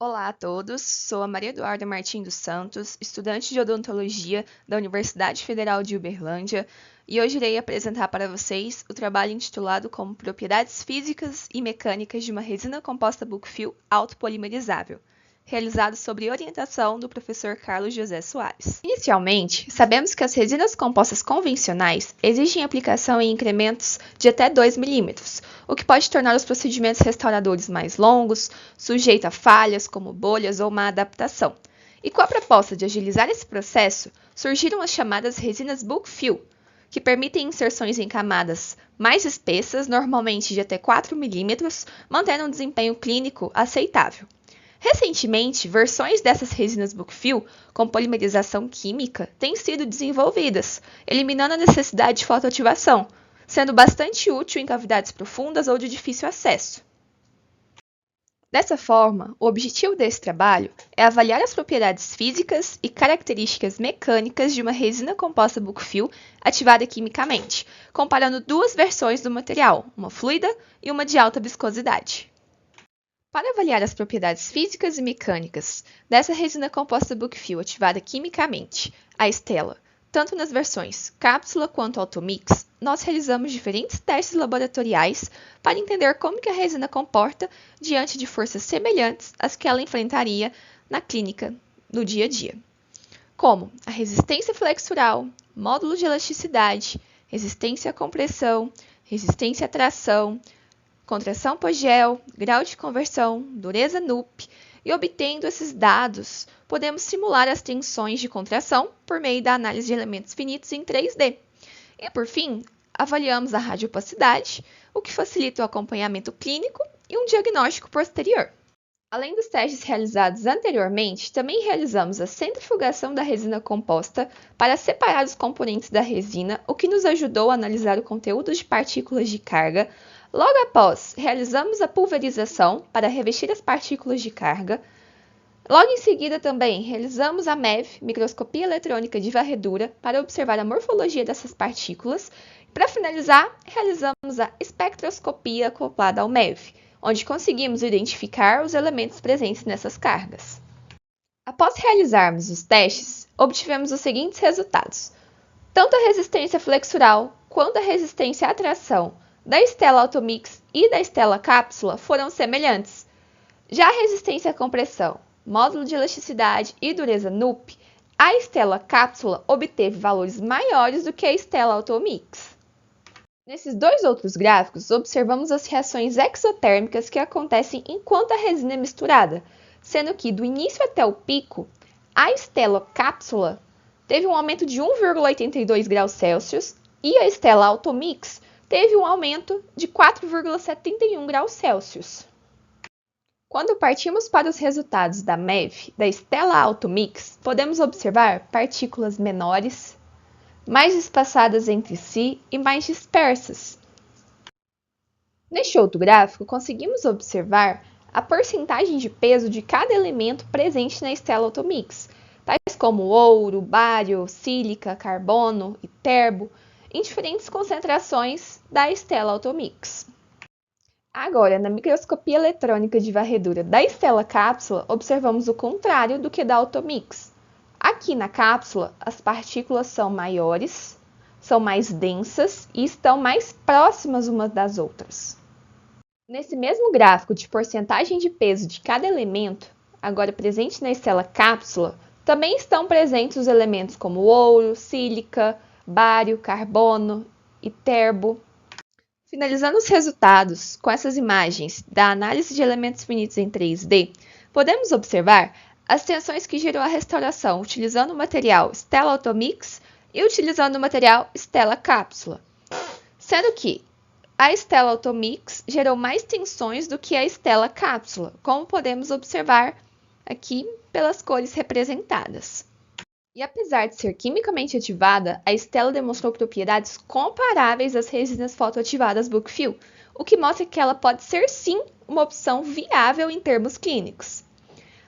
Olá a todos, sou a Maria Eduarda Martins dos Santos, estudante de odontologia da Universidade Federal de Uberlândia, e hoje irei apresentar para vocês o trabalho intitulado como Propriedades Físicas e Mecânicas de uma Resina Composta Bookfill Autopolimerizável, realizado sob orientação do professor Carlos José Soares. Inicialmente, sabemos que as resinas compostas convencionais exigem aplicação em incrementos de até 2 milímetros, o que pode tornar os procedimentos restauradores mais longos, sujeito a falhas como bolhas ou má adaptação. E com a proposta de agilizar esse processo, surgiram as chamadas resinas Bookfill, que permitem inserções em camadas mais espessas, normalmente de até 4 milímetros, mantendo um desempenho clínico aceitável. Recentemente, versões dessas resinas Bookfill com polimerização química têm sido desenvolvidas, eliminando a necessidade de fotoativação, sendo bastante útil em cavidades profundas ou de difícil acesso. Dessa forma, o objetivo desse trabalho é avaliar as propriedades físicas e características mecânicas de uma resina composta Bookfill ativada quimicamente, comparando duas versões do material, uma fluida e uma de alta viscosidade. Para avaliar as propriedades físicas e mecânicas dessa resina composta Bookfill ativada quimicamente, a Stella, tanto nas versões cápsula quanto Automix, nós realizamos diferentes testes laboratoriais para entender como que a resina comporta diante de forças semelhantes às que ela enfrentaria na clínica no dia a dia, como a resistência flexural, módulo de elasticidade, resistência à compressão, resistência à tração, contração pós-gel, grau de conversão, dureza NUP, e obtendo esses dados, podemos simular as tensões de contração por meio da análise de elementos finitos em 3D. E, por fim, avaliamos a radiopacidade, o que facilita o acompanhamento clínico e um diagnóstico posterior. Além dos testes realizados anteriormente, também realizamos a centrifugação da resina composta para separar os componentes da resina, o que nos ajudou a analisar o conteúdo de partículas de carga. Logo após, realizamos a pulverização para revestir as partículas de carga. Logo em seguida também realizamos a MEV, microscopia eletrônica de varredura, para observar a morfologia dessas partículas. Para finalizar, realizamos a espectroscopia acoplada ao MEV, onde conseguimos identificar os elementos presentes nessas cargas. Após realizarmos os testes, obtivemos os seguintes resultados. Tanto a resistência flexural quanto a resistência à tração da Stella Automix e da Stella Cápsula foram semelhantes. Já a resistência à compressão, módulo de elasticidade e dureza NUP, a Stella Cápsula obteve valores maiores do que a Stella Automix. Nesses dois outros gráficos, observamos as reações exotérmicas que acontecem enquanto a resina é misturada, sendo que do início até o pico, a Stella Cápsula teve um aumento de 1,82 graus Celsius e a Stella Automix teve um aumento de 4,71 graus Celsius. Quando partimos para os resultados da MEV da Stella Automix, podemos observar partículas menores, mais espaçadas entre si e mais dispersas. Neste outro gráfico, conseguimos observar a porcentagem de peso de cada elemento presente na Stella Automix, tais como ouro, bário, sílica, carbono e terbo, em diferentes concentrações da Stella Automix. Agora, na microscopia eletrônica de varredura da Stella Cápsula, observamos o contrário do que da Automix. Aqui na cápsula, as partículas são maiores, são mais densas e estão mais próximas umas das outras. Nesse mesmo gráfico de porcentagem de peso de cada elemento, agora presente na Stella Cápsula, também estão presentes os elementos como ouro, sílica, bário, carbono e terbo. Finalizando os resultados com essas imagens da análise de elementos finitos em 3D, podemos observar as tensões que gerou a restauração utilizando o material Stella Automix e utilizando o material Stella Cápsula, sendo que a Stella Automix gerou mais tensões do que a Stella Cápsula, como podemos observar aqui pelas cores representadas. E apesar de ser quimicamente ativada, a Stella demonstrou propriedades comparáveis às resinas fotoativadas Bookfill, o que mostra que ela pode ser sim uma opção viável em termos clínicos.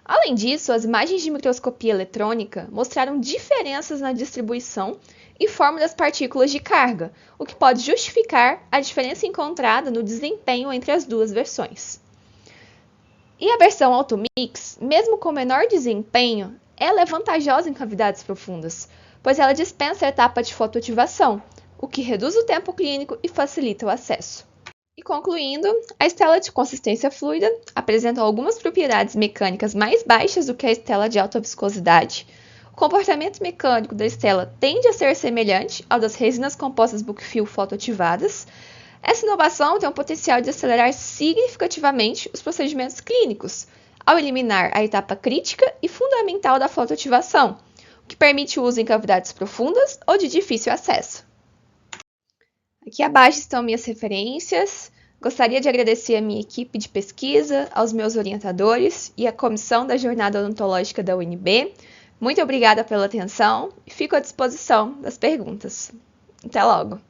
Além disso, as imagens de microscopia eletrônica mostraram diferenças na distribuição e forma das partículas de carga, o que pode justificar a diferença encontrada no desempenho entre as duas versões. E a versão Automix, mesmo com menor desempenho, ela é vantajosa em cavidades profundas, pois ela dispensa a etapa de fotoativação, o que reduz o tempo clínico e facilita o acesso. E concluindo, a estela de consistência fluida apresenta algumas propriedades mecânicas mais baixas do que a estela de alta viscosidade. O comportamento mecânico da estela tende a ser semelhante ao das resinas compostas Bookfill fotoativadas. Essa inovação tem o potencial de acelerar significativamente os procedimentos clínicos, ao eliminar a etapa crítica e fundamental da fotoativação, o que permite o uso em cavidades profundas ou de difícil acesso. Aqui abaixo estão minhas referências. Gostaria de agradecer a minha equipe de pesquisa, aos meus orientadores e à comissão da Jornada Odontológica da UNB. Muito obrigada pela atenção e fico à disposição das perguntas. Até logo!